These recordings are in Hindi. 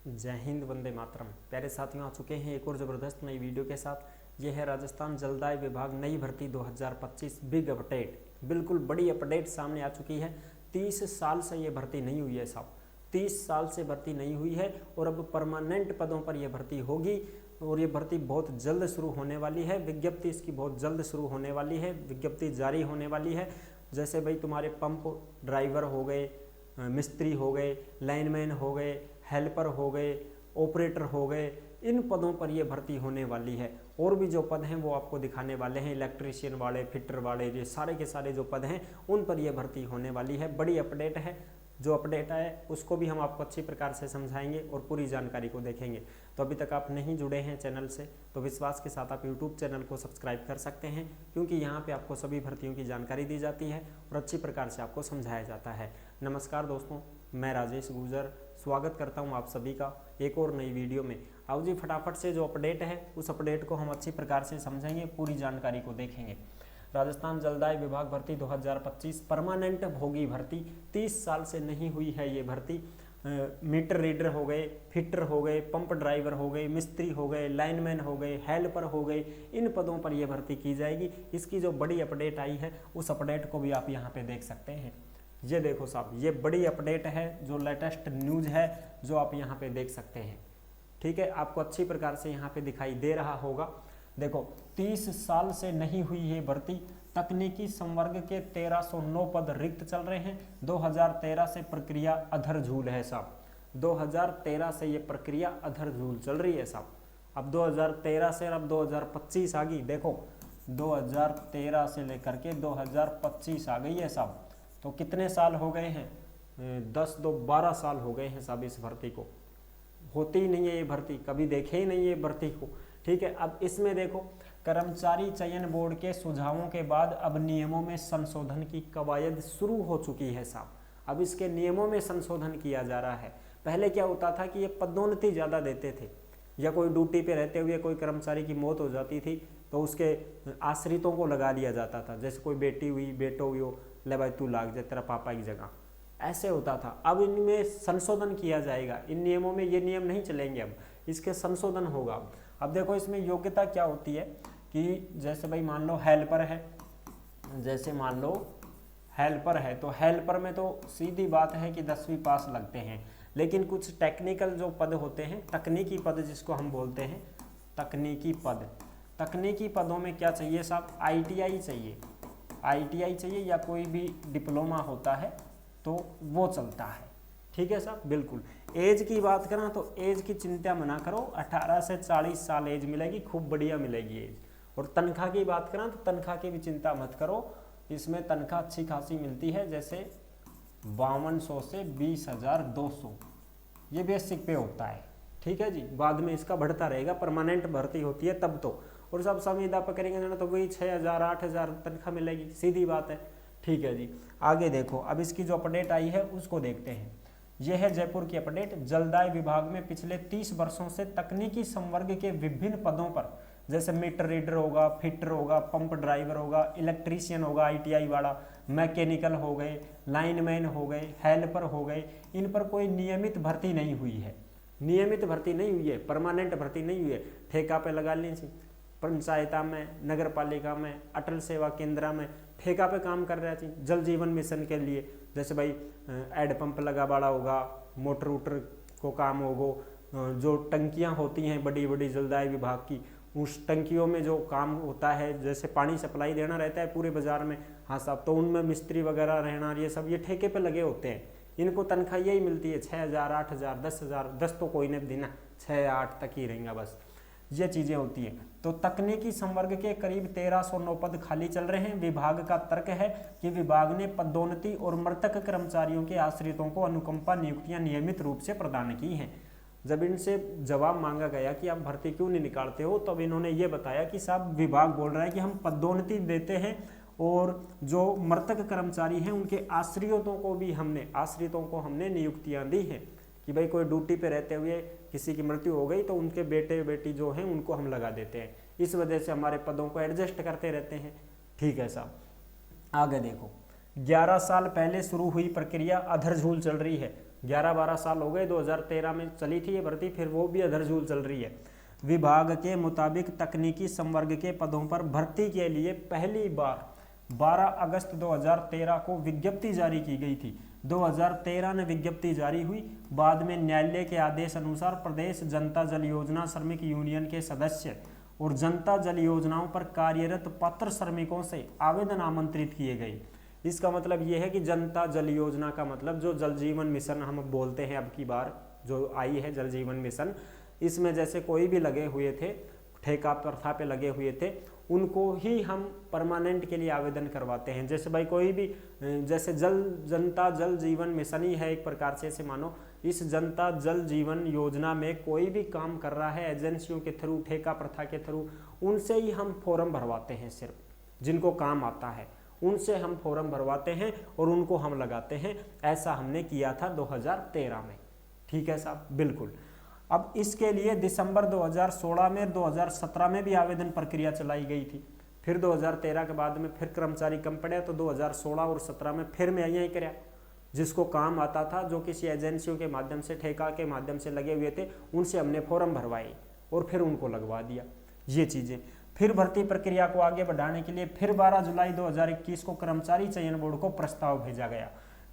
जय हिंद, वंदे मातरम। प्यारे साथियों, आ चुके हैं एक और ज़बरदस्त नई वीडियो के साथ। यह है राजस्थान जलदाय विभाग नई भर्ती 2025 बिग अपडेट। बिल्कुल बड़ी अपडेट सामने आ चुकी है। 30 साल से ये भर्ती नहीं हुई है साहब, 30 साल से भर्ती नहीं हुई है और अब परमानेंट पदों पर यह भर्ती होगी और ये भर्ती बहुत जल्द शुरू होने वाली है। विज्ञप्ति इसकी बहुत जल्द शुरू होने वाली है, विज्ञप्ति जारी होने वाली है। जैसे भाई तुम्हारे पंप ड्राइवर हो गए, मिस्त्री हो गए, लाइनमैन हो गए, हेल्पर हो गए, ऑपरेटर हो गए, इन पदों पर ये भर्ती होने वाली है। और भी जो पद हैं वो आपको दिखाने वाले हैं, इलेक्ट्रीशियन वाले, फिटर वाले, ये सारे के सारे जो पद हैं उन पर यह भर्ती होने वाली है। बड़ी अपडेट है। जो अपडेट है उसको भी हम आपको अच्छी प्रकार से समझाएंगे और पूरी जानकारी को देखेंगे। तो अभी तक आप नहीं जुड़े हैं चैनल से तो विश्वास के साथ आप यूट्यूब चैनल को सब्सक्राइब कर सकते हैं, क्योंकि यहाँ पे आपको सभी भर्तियों की जानकारी दी जाती है और अच्छी प्रकार से आपको समझाया जाता है। नमस्कार दोस्तों, मैं राजेश गुर्जर स्वागत करता हूँ आप सभी का एक और नई वीडियो में। आओ जी, फटाफट से जो अपडेट है उस अपडेट को हम अच्छी प्रकार से समझेंगे, पूरी जानकारी को देखेंगे। राजस्थान जलदाय विभाग भर्ती 2025 परमानेंट होगी भर्ती। 30 साल से नहीं हुई है ये भर्ती। मीटर रीडर हो गए, फिटर हो गए, पंप ड्राइवर हो गए, मिस्त्री हो गए, लाइनमैन हो गए, हेल्पर हो गए, इन पदों पर यह भर्ती की जाएगी। इसकी जो बड़ी अपडेट आई है उस अपडेट को भी आप यहाँ पे देख सकते हैं। ये देखो साहब, ये बड़ी अपडेट है, जो लेटेस्ट न्यूज़ है जो आप यहाँ पे देख सकते हैं। ठीक है, आपको अच्छी प्रकार से यहाँ पे दिखाई दे रहा होगा। देखो, 30 साल से नहीं हुई है भर्ती। तकनीकी संवर्ग के 1309 पद रिक्त चल रहे हैं। 2013 से प्रक्रिया अधर झूल है साहब। 2013 से ये प्रक्रिया अधर झूल चल रही है साहब। अब 2013 से अब 2025 आ गई। देखो, 2013 से लेकर के 2025 आ गई है साहब। तो कितने साल हो गए हैं? 10 2 12 साल हो गए हैं साहब इस भर्ती को। होती ही नहीं है ये भर्ती, कभी देखे ही नहीं ये भर्ती को। ठीक है, अब इसमें देखो, कर्मचारी चयन बोर्ड के सुझावों के बाद अब नियमों में संशोधन की कवायद शुरू हो चुकी है साहब। अब इसके नियमों में संशोधन किया जा रहा है। पहले क्या होता था कि ये पदोन्नति ज़्यादा देते थे, या कोई ड्यूटी पे रहते हुए कोई कर्मचारी की मौत हो जाती थी तो उसके आश्रितों को लगा दिया जाता था। जैसे कोई बेटी हुई, बेटो हुई हो, ले भाई तू लाग जा तेरा पापा की जगह, ऐसे होता था। अब इनमें संशोधन किया जाएगा, इन नियमों में ये नियम नहीं चलेंगे, अब इसके संशोधन होगा। अब देखो, इसमें योग्यता क्या होती है कि जैसे भाई मान लो हेल्पर है, जैसे मान लो हेल्पर है तो हेल्पर में तो सीधी बात है कि 10वीं पास लगते हैं। लेकिन कुछ टेक्निकल जो पद होते हैं, तकनीकी पद जिसको हम बोलते हैं, तकनीकी पद, तकनीकी पदों में क्या चाहिए साहब? ITI चाहिए, ITI चाहिए, या कोई भी डिप्लोमा होता है तो वो चलता है। ठीक है साहब, बिल्कुल। एज की बात करें तो एज की चिंता मना करो, 18 से 40 साल एज मिलेगी, खूब बढ़िया मिलेगी एज। और तनख्वाह की बात करें तो तनख्वाह की भी चिंता मत करो, इसमें तनख्वाह अच्छी खासी मिलती है, जैसे 5200 से 20,200, ये बेसिक पे होता है। ठीक है जी, बाद में इसका बढ़ता रहेगा, परमानेंट भर्ती होती है तब तो। और सब संविदा पर करेंगे ना तो वही 6,000 8,000 तनख्वाह मिलेगी, सीधी बात है। ठीक है जी, आगे देखो, अब इसकी जो अपडेट आई है उसको देखते हैं। यह है जयपुर की अपडेट। जलदाय विभाग में पिछले 30 वर्षों से तकनीकी संवर्ग के विभिन्न पदों पर, जैसे मीटर रीडर होगा, फिटर होगा, पंप ड्राइवर होगा, इलेक्ट्रीशियन होगा, ITI वाला, मैकेनिकल हो गए, लाइनमैन हो गए, हेल्पर हो गए, इन पर कोई नियमित भर्ती नहीं हुई है। नियमित भर्ती नहीं हुई है, परमानेंट भर्ती नहीं हुई है। ठेका पे लगा लीजिए, पंचायता में, नगर पालिका में, अटल सेवा केंद्र में ठेका पे काम कर रहा है। जल जीवन मिशन के लिए जैसे भाई एड पंप लगा बड़ा होगा, मोटर वोटर को काम होगा, जो टंकियां होती हैं बड़ी बड़ी जलदाय विभाग की, उस टंकियों में जो काम होता है, जैसे पानी सप्लाई देना रहता है पूरे बाजार में, हाँ साहब, तो उनमें मिस्त्री वगैरह रहना, ये सब ये ठेके पे लगे होते हैं। इनको तनख्वाह यही मिलती है 6,000 8,000 10,000, 10 तो कोई नहीं देना, 6 या 8 तक ही रहेगा बस, ये चीज़ें होती हैं। तो तकनीकी संवर्ग के करीब 1309 पद खाली चल रहे हैं। विभाग का तर्क है कि विभाग ने पदोन्नति और मृतक कर्मचारियों के आश्रितों को अनुकंपा नियुक्तियां नियमित रूप से प्रदान की हैं। जब इनसे जवाब मांगा गया कि आप भर्ती क्यों नहीं निकालते हो, तब इन्होंने ये बताया कि साहब विभाग बोल रहा है कि हम पदोन्नति देते हैं और जो मृतक कर्मचारी हैं उनके आश्रितों को हमने नियुक्तियाँ दी हैं कि भाई कोई ड्यूटी पे रहते हुए किसी की मृत्यु हो गई तो उनके बेटे बेटी जो हैं उनको हम लगा देते हैं, इस वजह से हमारे पदों को एडजस्ट करते रहते हैं। ठीक है साहब, आगे देखो, 11 साल पहले शुरू हुई प्रक्रिया अधर झूल चल रही है। 11-12 साल हो गए, 2013 में चली थी ये भर्ती, फिर वो भी अधरझूल चल रही है। विभाग के मुताबिक तकनीकी संवर्ग के पदों पर भर्ती के लिए पहली बार 12 अगस्त 2013 को विज्ञप्ति जारी की गई थी। 2013 में विज्ञप्ति जारी हुई, बाद में न्यायालय के आदेश अनुसार प्रदेश जनता जल योजना श्रमिक यूनियन के सदस्य और जनता जल योजनाओं पर कार्यरत पात्र श्रमिकों से आवेदन आमंत्रित किए गए। इसका मतलब यह है कि जनता जल योजना का मतलब जो जल जीवन मिशन हम बोलते हैं, अब की बार जो आई है जल जीवन मिशन, इसमें जैसे कोई भी लगे हुए थे, ठेका प्रथा पे लगे हुए थे, उनको ही हम परमानेंट के लिए आवेदन करवाते हैं। जैसे भाई कोई भी, जैसे जनता जल जीवन मिशन ही है एक प्रकार से, ऐसे मानो इस जनता जल जीवन योजना में कोई भी काम कर रहा है एजेंसियों के थ्रू, ठेका प्रथा के थ्रू, उनसे ही हम फॉर्म भरवाते हैं। सिर्फ जिनको काम आता है उनसे हम फॉर्म भरवाते हैं और उनको हम लगाते हैं। ऐसा हमने किया था 2013 में। ठीक है साहब, बिल्कुल। अब इसके लिए दिसंबर 2016 में 2017 में भी आवेदन प्रक्रिया चलाई गई थी। फिर 2013 के बाद में फिर कर्मचारी कम पड़े तो 2016 और 17 में फिर मैं यही कराया। जिसको काम आता था, जो किसी एजेंसियों के माध्यम से, ठेका के माध्यम से लगे हुए थे, उनसे हमने फॉर्म भरवाए और फिर उनको लगवा दिया ये चीज़ें। फिर भर्ती प्रक्रिया को आगे बढ़ाने के लिए फिर 12 जुलाई 2021 को कर्मचारी चयन बोर्ड को प्रस्ताव भेजा गया।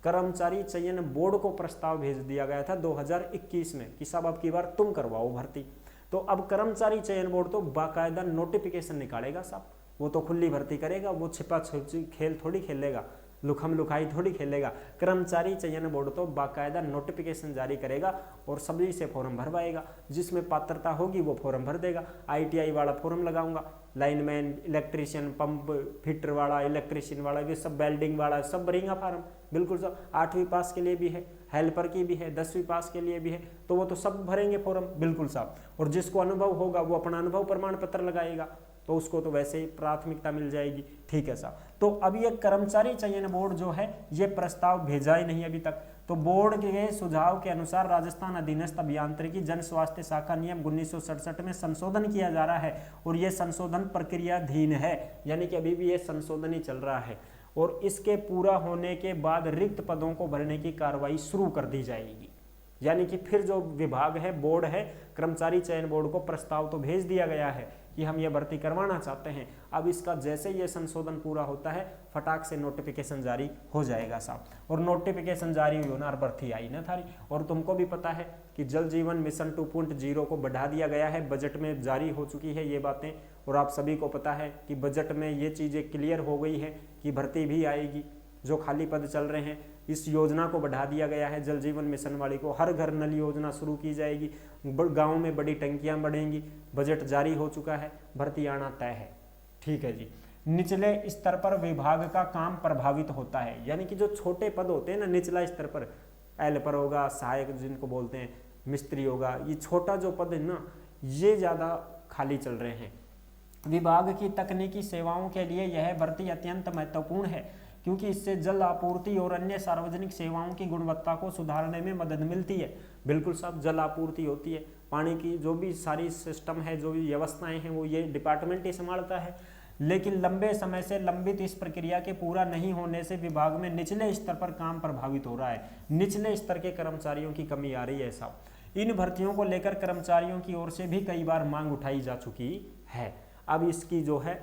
कर्मचारी चयन बोर्ड को प्रस्ताव भेज दिया गया था 2021 में कि साहब अब की बार तुम करवाओ भर्ती। तो अब कर्मचारी चयन बोर्ड तो बाकायदा नोटिफिकेशन निकालेगा साहब, वो तो खुली भर्ती करेगा, वो छिपा छिपी खेल थोड़ी खेलेगा, लुकम लुकाई थोड़ी खेलेगा। कर्मचारी चयन बोर्ड तो बाकायदा नोटिफिकेशन जारी करेगा और सभी से फॉर्म भरवाएगा। जिसमें पात्रता होगी वो फॉर्म भर देगा। ITI वाला फॉर्म लगाऊंगा, लाइनमैन, इलेक्ट्रीशियन, पंप फिटर वाला, इलेक्ट्रीशियन वाला, ये सब वेल्डिंग वाला सब भरेगा फॉर्म। बिल्कुल सब, 8वीं पास के लिए भी है, हेल्पर की भी है, 10वीं पास के लिए भी है, तो वो तो सब भरेंगे फॉर्म। बिल्कुल साहब। और जिसको अनुभव होगा वो अपना अनुभव प्रमाण पत्र लगाएगा, तो उसको तो वैसे ही प्राथमिकता मिल जाएगी। ठीक है साहब। तो अब ये कर्मचारी चयन बोर्ड जो है ये प्रस्ताव भेजा ही नहीं अभी तक। तो बोर्ड के सुझाव के अनुसार राजस्थान अधीनस्थ अभियांत्रिकी जन स्वास्थ्य शाखा नियम 1967 में संशोधन किया जा रहा है और ये संशोधन प्रक्रियाधीन है, यानी कि अभी भी ये संशोधन ही चल रहा है। और इसके पूरा होने के बाद रिक्त पदों को भरने की कार्रवाई शुरू कर दी जाएगी। यानी कि फिर जो विभाग है, बोर्ड है, कर्मचारी चयन बोर्ड को प्रस्ताव तो भेज दिया गया है कि हम ये भर्ती करवाना चाहते हैं। अब इसका जैसे ये संशोधन पूरा होता है फटाक से नोटिफिकेशन जारी हो जाएगा साहब। और नोटिफिकेशन जारी हुई ना, भर्ती आई ना थारी। और तुमको भी पता है कि जल जीवन मिशन 2.0 को बढ़ा दिया गया है, बजट में जारी हो चुकी है ये बातें। और आप सभी को पता है कि बजट में ये चीज़ें क्लियर हो गई है कि भर्ती भी आएगी। जो खाली पद चल रहे हैं, इस योजना को बढ़ा दिया गया है, जल जीवन मिशन वाली को। हर घर नल योजना शुरू की जाएगी, गांव में बड़ी टंकियां बढ़ेंगी, बजट जारी हो चुका है, भर्ती आना तय है। ठीक है जी। निचले स्तर पर विभाग का काम प्रभावित होता है, यानी कि जो छोटे पद होते हैं ना निचला स्तर पर, हेल्पर होगा, सहायक जिनको बोलते हैं, मिस्त्री होगा, ये छोटा जो पद है ना ये ज़्यादा खाली चल रहे हैं। विभाग की तकनीकी सेवाओं के लिए यह भर्ती अत्यंत महत्वपूर्ण है क्योंकि इससे जल आपूर्ति और अन्य सार्वजनिक सेवाओं की गुणवत्ता को सुधारने में मदद मिलती है। बिल्कुल साहब, जल आपूर्ति होती है, पानी की जो भी सारी सिस्टम है, जो भी व्यवस्थाएं हैं वो ये डिपार्टमेंट ही संभालता है। लेकिन लंबे समय से लंबित इस प्रक्रिया के पूरा नहीं होने से विभाग में निचले स्तर पर काम प्रभावित हो रहा है। निचले स्तर के कर्मचारियों की कमी आ रही है साहब। इन भर्तियों को लेकर कर्मचारियों की ओर से भी कई बार मांग उठाई जा चुकी है। अब इसकी जो है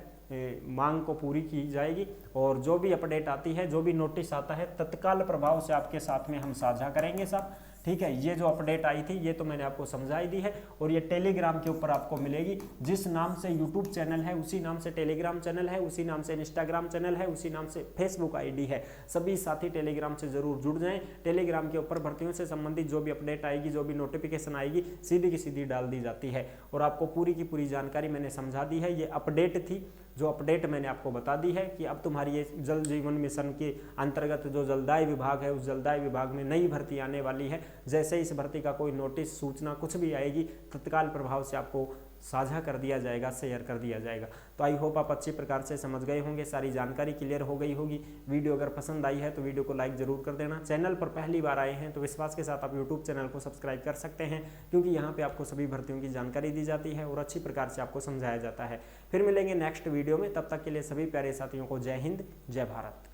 मांग को पूरी की जाएगी और जो भी अपडेट आती है, जो भी नोटिस आता है, तत्काल प्रभाव से आपके साथ में हम साझा करेंगे साहब। ठीक है, ये जो अपडेट आई थी ये तो मैंने आपको समझाई दी है और ये टेलीग्राम के ऊपर आपको मिलेगी। जिस नाम से यूट्यूब चैनल है उसी नाम से टेलीग्राम चैनल है, उसी नाम से इंस्टाग्राम चैनल है, उसी नाम से फेसबुक आईडी है। सभी साथी टेलीग्राम से जरूर जुड़ जाएं। टेलीग्राम के ऊपर भर्तियों से संबंधित जो भी अपडेट आएगी, जो भी नोटिफिकेशन आएगी, सीधी की सीधी डाल दी जाती है और आपको पूरी की पूरी जानकारी मैंने समझा दी है। ये अपडेट थी, जो अपडेट मैंने आपको बता दी है कि अब तुम्हारी ये जल जीवन मिशन के अंतर्गत जो जलदाय विभाग है, उस जलदाय विभाग में नई भर्ती आने वाली है। जैसे ही इस भर्ती का कोई नोटिस, सूचना कुछ भी आएगी, तत्काल प्रभाव से आपको साझा कर दिया जाएगा, शेयर कर दिया जाएगा। तो आई होप आप अच्छी प्रकार से समझ गए होंगे, सारी जानकारी क्लियर हो गई होगी। वीडियो अगर पसंद आई है तो वीडियो को लाइक जरूर कर देना। चैनल पर पहली बार आए हैं तो विश्वास के साथ आप यूट्यूब चैनल को सब्सक्राइब कर सकते हैं, क्योंकि यहाँ पे आपको सभी भर्तियों की जानकारी दी जाती है और अच्छी प्रकार से आपको समझाया जाता है। फिर मिलेंगे नेक्स्ट वीडियो में, तब तक के लिए सभी प्यारे साथियों को जय हिंद, जय भारत।